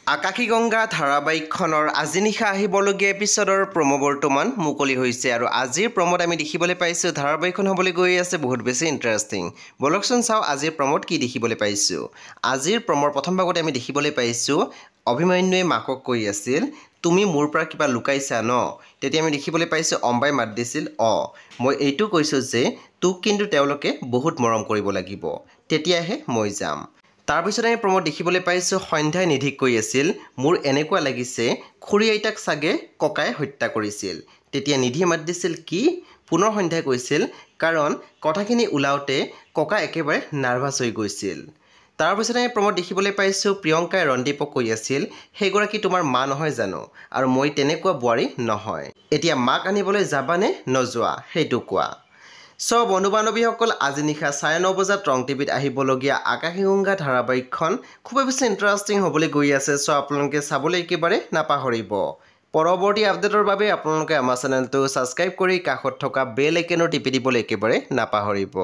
আকাশীগংগা ধাৰাবাহিকখনৰ আজি নিশা আহিবলগীয়া এপিছডৰ প্ৰমো বৰ্তমান মুকলি হৈছে আৰু আজিৰ প্ৰমোত আমি দেখিবলৈ পাইছোঁ ধাৰাবাহিকখন হ'বলৈ গৈ আছে বহুত বেছি ইণ্টাৰেষ্টিং। বলকচোন চাওঁ আজিৰ প্ৰমোত কি দেখিবলৈ পাইছোঁ। আজিৰ প্ৰমোৰ প্ৰথম ভাগতে আমি দেখিবলৈ পাইছোঁ অভিমন্যুৱে মাকক কৈ আছিল তুমি মোৰ পৰা কিবা লুকাইছা ন। তেতিয়া আমি দেখিবলৈ পাইছোঁ অম্বাই মাত দিছিল মই এইটো কৈছোঁ যে তোক কিন্তু তেওঁলোকে বহুত মৰম কৰিব লাগিব, তেতিয়াহে মই যাম। তাৰপিছত আমি প্ৰমোদ দেখিবলৈ পাইছোঁ সন্ধ্যাই নিধিক কৈ আছিল মোৰ এনেকুৱা লাগিছে খুৰী আইতাক চাগে ককাই হত্যা কৰিছিল। তেতিয়া নিধিয়ে মাত দিছিল কি? পুনৰ সন্ধ্যাই কৈছিল কাৰণ কথাখিনি ওলাওঁতে ককা একেবাৰে নাৰ্ভাছ হৈ গৈছিল। তাৰপিছত আমি প্ৰমোদ দেখিবলৈ পাইছোঁ প্ৰিয়ংকাই ৰন্দীপক কৈ আছিল সেইগৰাকী তোমাৰ মা নহয় জানো, আৰু মই তেনেকুৱা বোৱাৰী নহয়। এতিয়া মাক আনিবলৈ যাবানে নোযোৱা সেইটো কোৱা। চ' বন্ধু বান্ধৱীসকল আজি নিশা 9:30 বজাত ৰং টিভিত আহিবলগীয়া আকাশীগংগা ধাৰাবাহিকখন খুবেই বেছি ইণ্টাৰেষ্টিং হ'বলৈ গৈ আছে। চ' আপোনালোকে চাবলৈ একেবাৰে নাপাহৰিব। পৰৱৰ্তী আপডেটৰ বাবে আপোনালোকে আমাৰ চেনেলটো ছাবস্ক্ৰাইব কৰি কাষত থকা বেল আইকনো টিপি দিবলৈ একেবাৰে নাপাহৰিব।